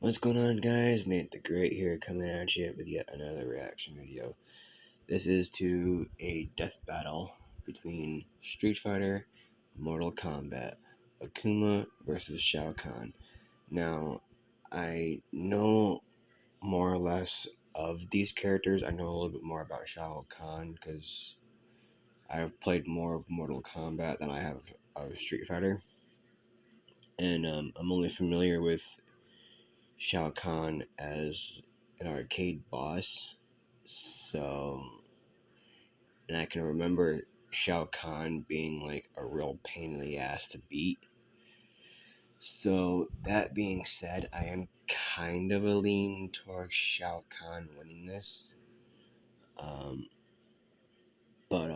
What's going on, guys? Nate the Great here, coming at you with yet another reaction video. This is to a death battle between Street Fighter and Mortal Kombat, Akuma versus Shao Kahn. Now, I know more or less of these characters. I know a little bit more about Shao Kahn because I've played more of Mortal Kombat than I have of Street Fighter. And I'm only familiar with Shao Kahn as an arcade boss. So, and I can remember Shao Kahn being like a real pain in the ass to beat. So, that being said, I am kind of a lean towards Shao Kahn winning this. Um, but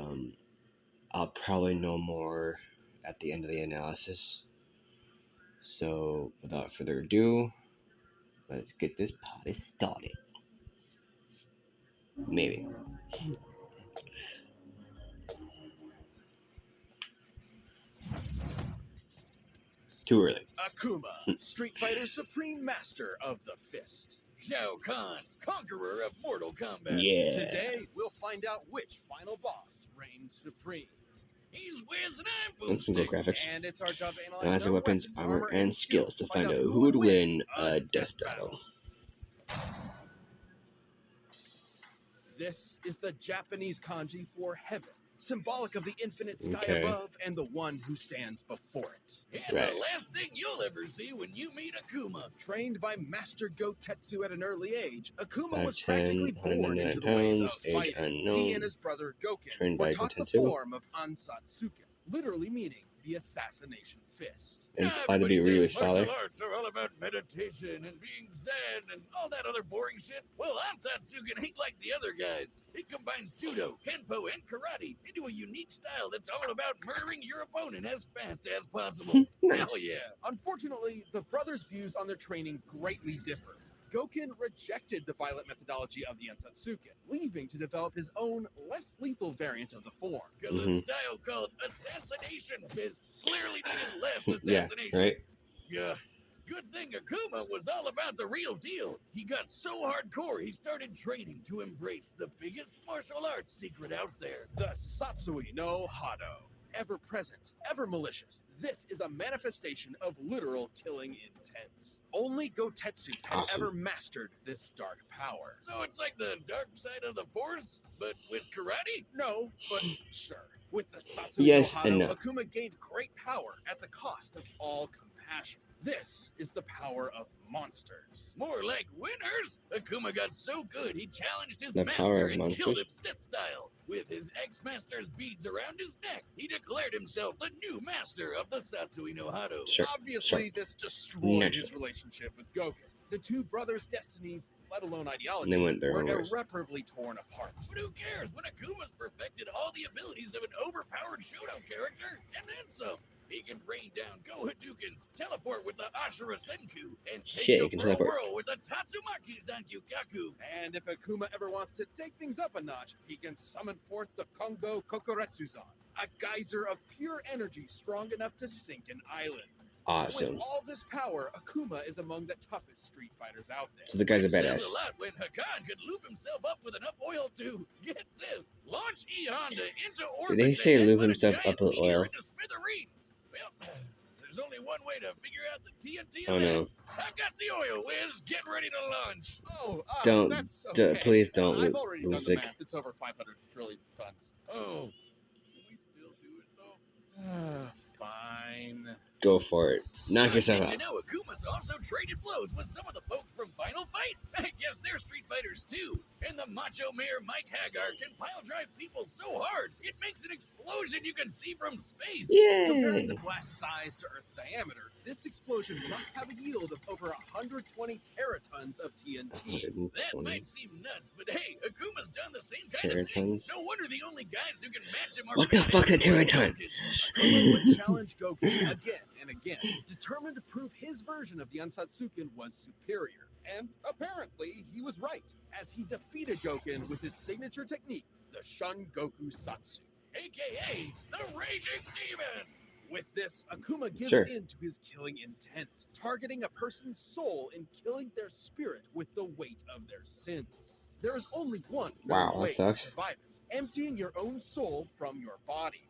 I'll probably know more at the end of the analysis. So, without further ado, let's get this party started. Maybe. Too early. Akuma, Street Fighter's supreme master of the fist. Shao Kahn, conqueror of Mortal Kombat. Yeah. Today, we'll find out which final boss reigns supreme. He's Wiz and I'm Some cool boosting, graphics. and it's our job to analyze Classic their weapons, armor, and skills to find out who would win a death battle. This is the Japanese kanji for heaven, symbolic of the infinite sky Okay. above and the one who stands before it. And Right. the last thing you'll ever see when you meet Akuma. Trained by Master Gotetsu at an early age, Akuma was 5'10", practically born into the ways of age fighting. unknown, He and his brother Goken trained were by taught the Gotetsu. form of Ansatsuken, literally meaning the assassination fist. Implied to be Ryu's father. Martial arts are all about meditation and being zen and all that other boring shit. Well, Ansatsuken ain't like the other guys. It combines judo, kenpo, and karate into a unique style that's all about murdering your opponent as fast as possible. Nice. Hell yeah. Unfortunately, the brothers' views on their training greatly differ. Goken rejected the violent methodology of the Ansatsuken, leaving to develop his own, less lethal variant of the form. Because a style called assassination fist clearly needed less assassination. Yeah, right? Yeah. Good thing Akuma was all about the real deal. He got so hardcore he started training to embrace the biggest martial arts secret out there. The Satsui no Hado. Ever present, ever malicious. This is a manifestation of literal killing intent. Only Gotetsu had ever mastered this dark power. So it's like the dark side of the force, but with karate? No, but sure. With the Satsui Yes no and Hado, no. Akuma gained great power at the cost of all compassion. This is the power of monsters. More like winners. Akuma got so good he challenged his The power master of and monsters? killed him set style. With his ex-master's beads around his neck, he declared himself the new master of the Satsui no Hado. Sure, Obviously, this destroyed his relationship with Goken. The two brothers' destinies, let alone ideologies, They went their were own ways. irreparably torn apart. But who cares when Akuma's perfected all the abilities of an overpowered Shoto character, and then some? He can rain down Go Hadoukens, teleport with the Ashura Senku, and take the whirl with the Tatsumaki Zankyukaku. And if Akuma ever wants to take things up a notch, he can summon forth the Kongo Kokoretsuzan, a geyser of pure energy strong enough to sink an island. Awesome. With all this power, Akuma is among the toughest Street Fighters out there. So the guy's a badass. It says a lot when Hakan could loop himself up with enough oil to, get this, launch E Honda into orbit. Did they say and loop let a himself giant up with meteor oil? into smithereens. Well, there's only one way to figure out the TNT. Oh no. I got the oil, Wiz. Get ready to launch. Oh, Don't, that's okay. please don't I've already done lose the it. math. It's over 500 trillion tons. Oh. Can we still do it though? Fine. Go for it. Knock yourself Did out. you know Akuma's also traded blows with some of the folks from Final Fight? I guess they're Street Fighters too. And the Macho Mayor Mike Hagar can pile drive people so hard, it makes an explosion you can see from space. Yay! Comparing the blast size to Earth's diameter, this explosion must have a yield of over 120 teratons of TNT. That might seem nuts, but hey, Akuma's done the same kind of thing. No wonder the only guys who can match him are What the fuck's a teraton? Akuma would challenge Goku again and again, determined to prove his version of the Ansatsuken was superior. And apparently, he was right, as he defeated Goken with his signature technique, the Shun Goku Satsu, aka the Raging Demon. With this, Akuma gives Sure. in to his killing intent, targeting a person's soul and killing their spirit with the weight of their sins. There is only one Wow, known that way to sucks. survive it, emptying your own soul from your body.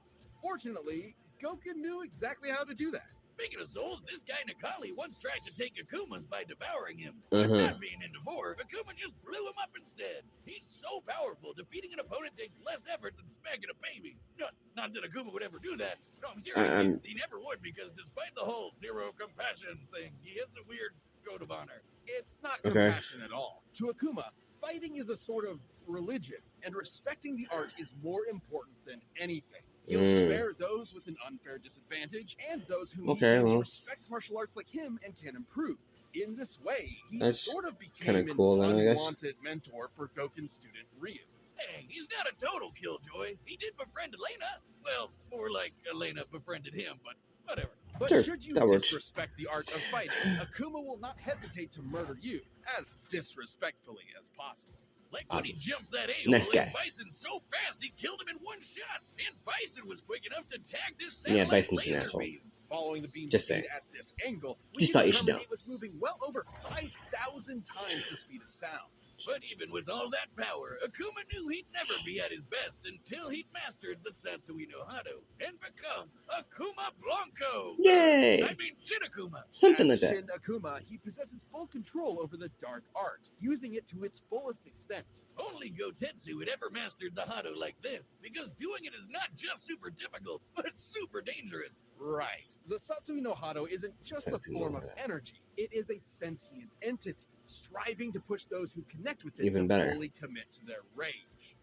Fortunately, Goku knew exactly how to do that. Speaking of souls, this guy Nakali once tried to take Akuma's by devouring him. But not being into war, Akuma just blew him up instead. He's so powerful, defeating an opponent takes less effort than smacking a baby. Not that Akuma would ever do that. No, I'm serious. He never would, because despite the whole zero compassion thing, he has a weird code of honor. It's not compassion at all. To Akuma, fighting is a sort of religion, and respecting the art is more important than anything. He'll spare those with an unfair disadvantage and those whom he deems respects martial arts like him and can improve. In this way, he sort of became an unwanted mentor for Goku's student Ryu. Hey, he's not a total killjoy. He did befriend Elena. Well, more like Elena befriended him, but whatever. But Sure, should you that works. disrespect the art of fighting, Akuma will not hesitate to murder you as disrespectfully as possible. Like when he jumped that a-hole Next guy. and Bison so fast he killed him in one shot. And Bison was quick enough to tag this satellite laser beam. Following the beam Just speed saying. at this angle, we Just can thought you should determine know. it was moving well over 5,000 times the speed of sound. But even with all that power, Akuma knew he'd never be at his best until he'd mastered the Satsui no Hado and become Akuma Blanco. Yay! I mean Shin Akuma. Something As like that. Shin Akuma, he possesses full control over the dark art, using it to its fullest extent. Only Gotetsu had ever mastered the Hado like this, because doing it is not just super difficult, but it's super dangerous. Right. The Satsui no Hado isn't just a form of energy. It is a sentient entity, striving to push those who connect with it Even to better. fully commit to their rage.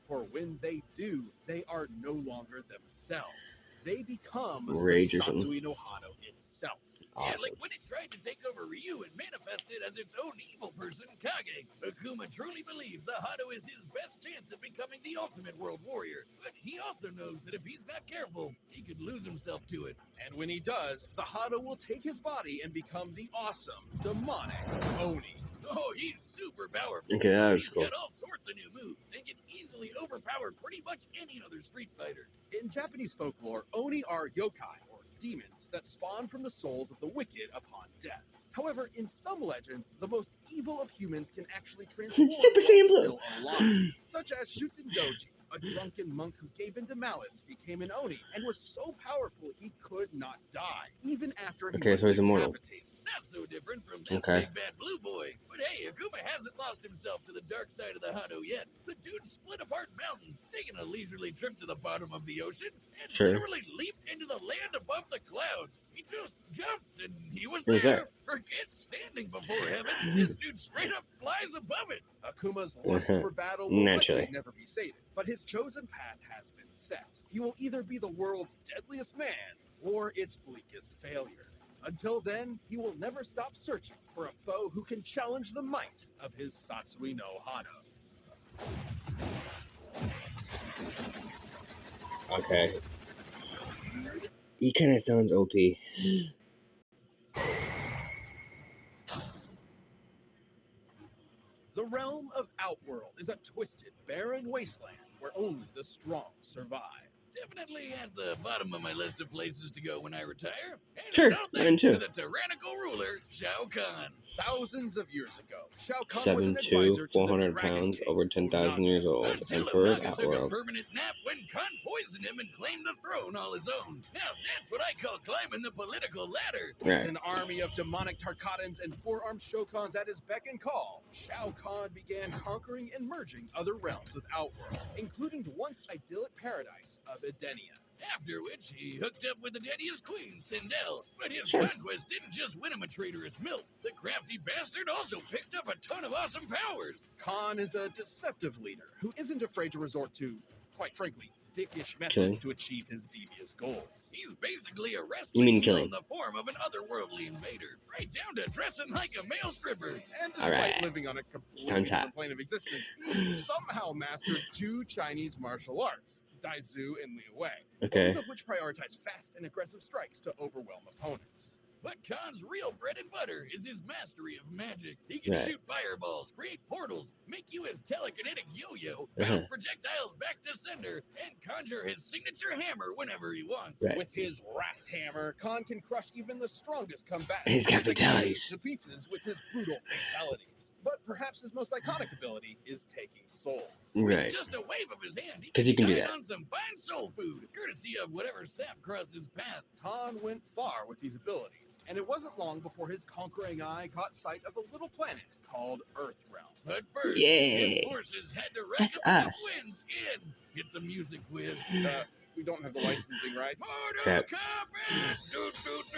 For when they do, they are no longer themselves. They become Rage the or something. Satsui no Hado itself. Awesome. Yeah, like when it tried to take over Ryu and manifest it as its own evil person, Kage. Akuma truly believes the Hado is his best chance at becoming the ultimate world warrior. But he also knows that if he's not careful, he could lose himself to it. And when he does, the Hado will take his body and become the awesome, demonic Oni. Oh, he's super powerful. Okay, that was He's cool. got all sorts of new moves and can easily overpower pretty much any other Street Fighter. In Japanese folklore, Oni are yokai, or demons, that spawn from the souls of the wicked upon death. However, in some legends, the most evil of humans can actually transform Super while Saiyan Blue. still alive, such as Shutendoji, a drunken monk who gave in to malice, became an Oni, and was so powerful he could not die, even after he was so he's immortal. decapitated. Not so different from this Okay. big bad blue boy. But hey, Akuma hasn't lost himself to the dark side of the Hado yet. The dude split apart mountains, taking a leisurely trip to the bottom of the ocean, and Sure. literally leaped into the land above the clouds. He just jumped, and he was Who's there. that? Forget standing before heaven. This dude straight up flies above it. Akuma's lust for battle will Naturally. likely never be sated, but his chosen path has been set. He will either be the world's deadliest man or its bleakest failure. Until then, he will never stop searching for a foe who can challenge the might of his Satsui no Hado. Okay. He kind of sounds OP. The realm of Outworld is a twisted, barren wasteland where only the strong survive. Definitely at the bottom of my list of places to go when I retire. And Sure, it's all mine thanks too. to the tyrannical ruler, Shao Kahn. Thousands of years ago, Shao Kahn was an 7'2", advisor to the 400 Dragon pounds, King, over 10,000 years old. until Emperor of Onaga took a Outworld. permanent nap when Khan poisoned him and claimed the throne all his own. Now that's what I call climbing the political ladder. Right. With an army of demonic Tarkatans and four-armed Shokans at his beck and call, Shao Kahn began conquering and merging other realms with Outworld, including the once idyllic paradise of Edenia. After which, he hooked up with Edenia's queen, Sindel. But his Sure. conquest didn't just win him a traitorous milk. The crafty bastard also picked up a ton of awesome powers. Khan is a deceptive leader who isn't afraid to resort to, quite frankly, dickish methods Killing. to achieve his devious goals. He's basically a You wrestling mean heel killing. in the form of an otherworldly invader, right down to dressing like a male stripper. And despite Alright. living on a completely Time's hot. different plane of existence, he's somehow mastered two Chinese martial arts, Daizu and Liu Wei, Okay. both of which prioritize fast and aggressive strikes to overwhelm opponents. But Khan's real bread and butter is his mastery of magic. He can Right. shoot fireballs, create portals, make you his telekinetic yo-yo, Uh-huh. bounce projectiles back to sender, and conjure his signature hammer whenever he wants. Right. With his Wrath Hammer, Khan can crush even the strongest combatants. He's got ripping fatalities. enemies to pieces with his brutal fatalities. But perhaps his most iconic ability is taking souls. Right. With just a wave of his hand, 'Cause he can do dine that. on some fine soul food, courtesy of whatever sap crossed his path. Khan went far with these abilities, and it wasn't long before his conquering eye caught sight of a little planet called Earthrealm. But first, Yay. his forces had to rack That's up enough us. wins in. Get the music with. We don't have the licensing rights. Mortal Crap. Kombat!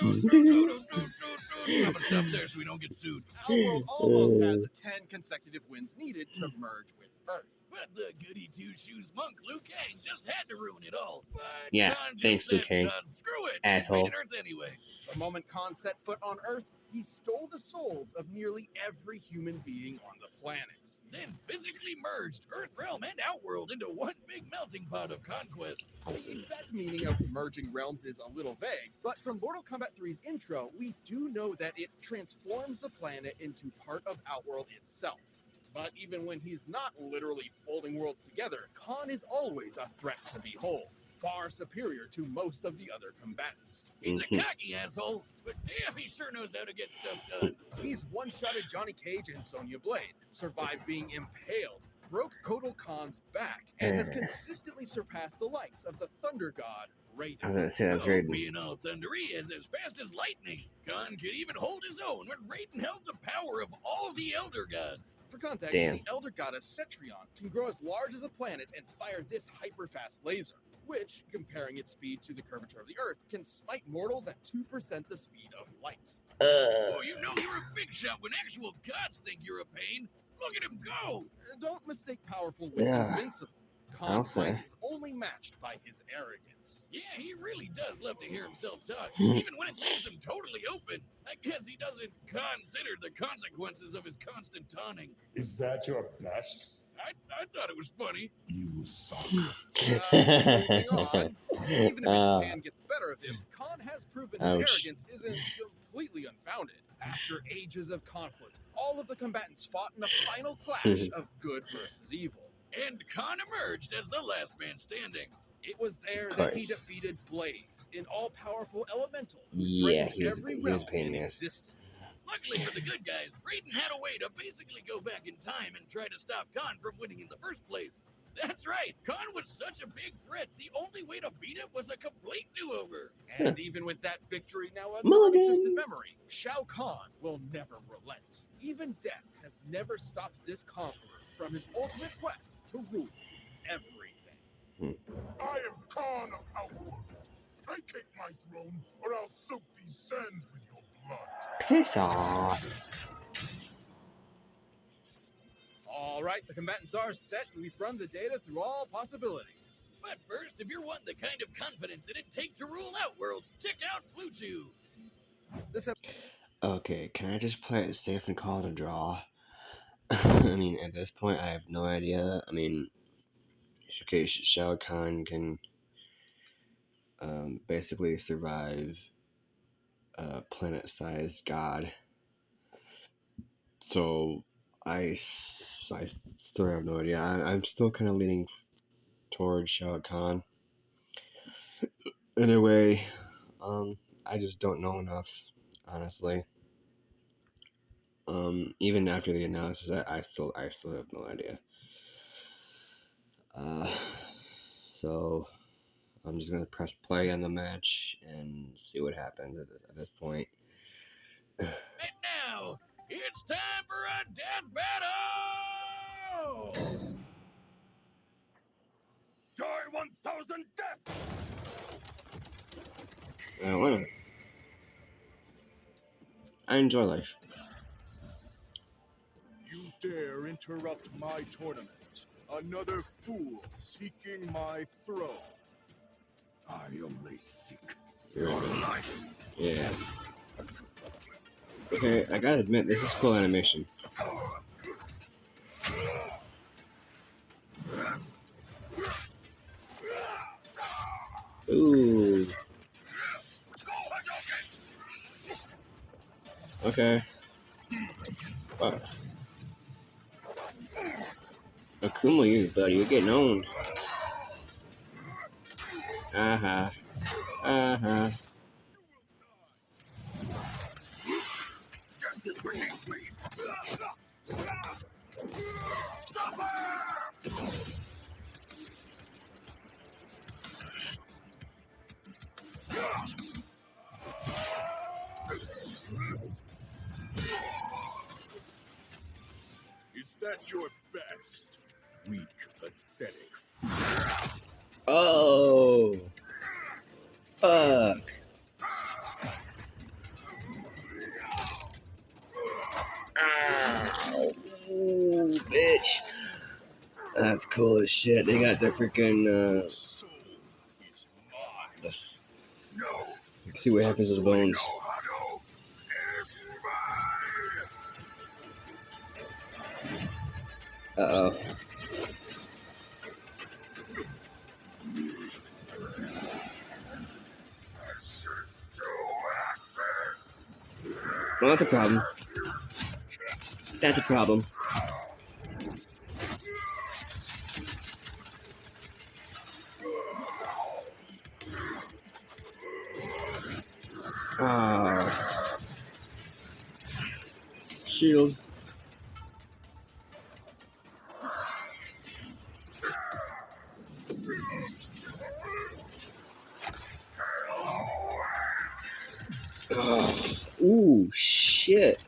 I'm gonna stop there so we don't get sued. Outworld almost had the 10 consecutive wins needed to merge with Earth. But the goody two-shoes monk Liu Kang just had to ruin it all. But Yeah, Khan just thanks, Liu said, Kang. Screw it, Asshole. He made it Earth anyway. The moment Khan set foot on Earth, he stole the souls of nearly every human being on the planet. Then physically merged Earthrealm and Outworld into one big melting pot of conquest. The exact meaning of merging realms is a little vague, but from Mortal Kombat 3's intro, we do know that it transforms the planet into part of Outworld itself. But even when he's not literally folding worlds together, Khan is always a threat to behold, far superior to most of the other combatants. He's Mhm. a cocky asshole, but damn, he sure knows how to get stuff done. He's one-shotted Johnny Cage and Sonya Blade, survived being impaled, broke Kotal Khan's back, and has consistently surpassed the likes of the Thunder God, I was Raiden. gonna say that's Oh, Raiden. being all thundery is as fast as lightning. Khan could even hold his own when Raiden held the power of all the Elder Gods. For context, Damn. the Elder Goddess Cetrion can grow as large as a planet and fire this hyper-fast laser, which, comparing its speed to the curvature of the Earth, can smite mortals at 2% the speed of light. Oh, you know you're a big shot when actual gods think you're a pain. Look at him go! Don't mistake powerful with Yeah, invincible. I'll Khan's say. might is only matched by his arrogance. Yeah, he really does love to hear himself talk, even when it leaves him totally open. I guess he doesn't consider the consequences of his constant taunting. Is that your best? I thought it was funny. You suck. Moving on. Even if Uh, it can get the better of him, Khan has proven his Ouch. arrogance isn't completely unfounded. After ages of conflict, all of the combatants fought in a final clash of good versus evil. And Khan emerged as the last man standing. It was there Of that he course. defeated Blaze, an all-powerful elemental who Yeah, threatened he was every a realm pain in in the ass. existence. Luckily for the good guys, Raiden had a way to basically go back in time and try to stop Khan from winning in the first place. That's right, Khan was such a big threat, the only way to beat him was a complete do-over. And even with that victory now a Mulligan. non-existent memory, Shao Kahn will never relent. Even death has never stopped this conqueror from his ultimate quest to rule everything. I am Khan of Outworld. Vacate my throne, or I'll soak these sands with your blood. Piss off. All right, the combatants are set, and we've run the data through all possibilities. But first, if you're wanting the kind of confidence it'd take to rule Outworld, check out Bluetooth. This Okay, can I just play it safe and call it a draw? I mean, at this point, I have no idea. I mean, okay, Shao Kahn can basically survive a planet-sized god. So, I still have no idea. I'm still kind of leaning towards Shao Kahn. Anyway, I just don't know enough, honestly. Even after the analysis, I still have no idea. So I'm just gonna press play on the match and see what happens at this point. And now, it's time for a death battle! Die 1,000 deaths! Whatever. I enjoy life. You dare interrupt my tournament. Another fool seeking my throne. I only seek your life. Yeah. Okay, I gotta admit, this is cool animation. Ooh. Okay. Fuck. Akuma, you buddy, you're getting owned. Uh-huh. Uh-huh. Justice beneath me. Is that your best? Weak, pathetic. Oh. Fuck. Ow. Ooh, bitch. That's cool as shit. They got the freaking, Soul is mine. let's No. see what happens to the bones. Hado is mine. Uh-oh. Well, that's a problem. That's a problem. Ah. Shield. Oh. Ooh, shit.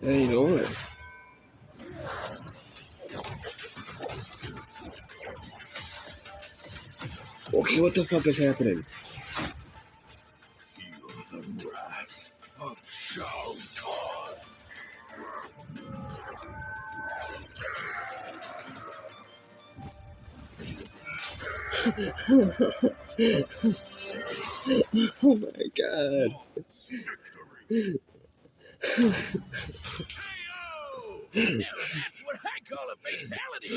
That ain't over. Okay, what the fuck is happening? Feel the wrath of Shao Kahn. Oh my god. Victory. KO! Now that's what I call a fatality.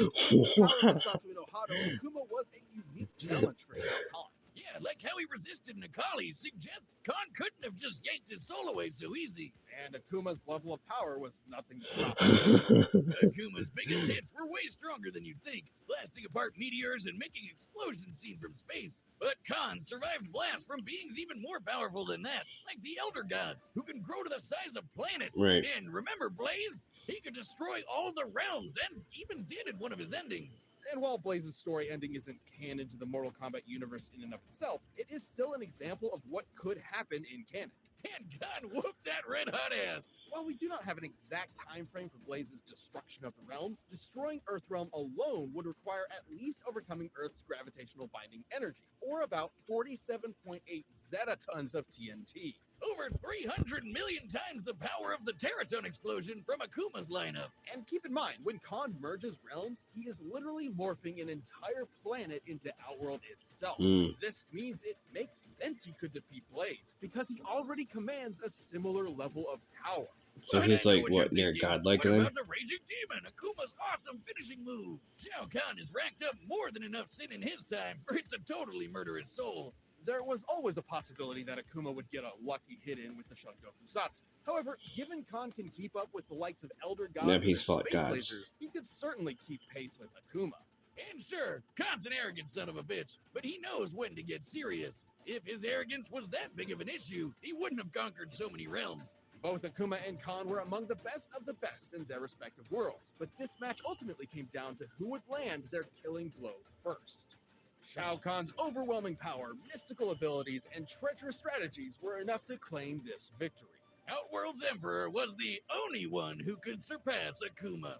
Power of the Satsui no Hado, Akuma was a unique challenge for Shao Kahn. Yeah, like how he resisted Nikali suggests Khan couldn't have just yanked his soul away so easy. And Akuma's level of power was nothing to stop him. Akuma's biggest hits were way stronger than you'd think, blasting apart meteors and making explosions seen from space. But Khan survived blasts from beings even more powerful than that, like the Elder Gods, who can grow to the size of planets. Right. And remember Blaze? He could destroy all the realms, and even did in one of his endings. And while Blaze's story ending isn't canon to the Mortal Kombat universe in and of itself, it is still an example of what could happen in canon. And God whooped that red hot ass. While we do not have an exact time frame for Blaze's destruction of the realms, destroying Earthrealm alone would require at least overcoming Earth's gravitational binding energy, or about 47.8 zetatons of TNT. Over 300 million times the power of the Teraton explosion from Akuma's lineup. And keep in mind, when Khan merges realms, he is literally morphing an entire planet into Outworld itself. This means it makes sense he could defeat Blaze, because he already commands a similar level of power. So But he's I know like, you're what, near thinking. godlike What then? about the Raging Demon, Akuma's awesome finishing move? Shao Kahn has racked up more than enough sin in his time for it to totally murder his soul. There was always a possibility that Akuma would get a lucky hit in with the Shungoku Satsu. However, given Khan can keep up with the likes of Elder Gods Never and he's their fought space gods. lasers, he could certainly keep pace with Akuma. And sure, Khan's an arrogant son of a bitch, but he knows when to get serious. If his arrogance was that big of an issue, he wouldn't have conquered so many realms. Both Akuma and Khan were among the best of the best in their respective worlds, but this match ultimately came down to who would land their killing blow first. Shao Kahn's overwhelming power, mystical abilities, and treacherous strategies were enough to claim this victory. Outworld's Emperor was the only one who could surpass Akuma.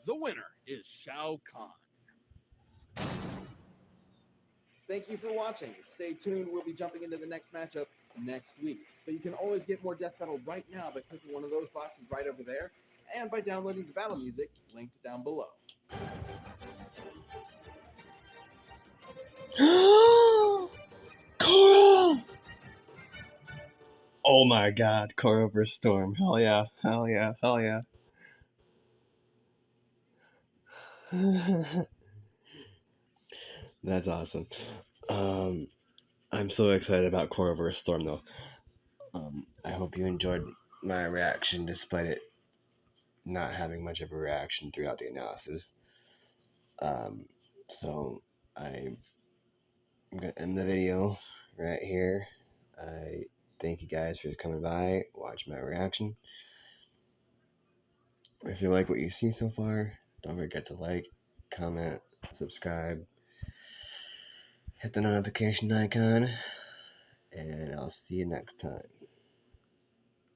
The winner is Shao Kahn. Thank you for watching. Stay tuned. We'll be jumping into the next matchup next week. But you can always get more Death Battle right now by clicking one of those boxes right over there and by downloading the battle music linked down below. Coral! Oh my god, Coral vs. Storm. Hell yeah, hell yeah, hell yeah. That's awesome. I'm so excited about Core vs. Storm though. I hope you enjoyed my reaction despite it not having much of a reaction throughout the analysis. Um, so I'm gonna end the video right here. I thank you guys for coming by, watch my reaction. If you like what you see so far, don't forget to like, comment, subscribe, hit the notification icon, and I'll see you next time.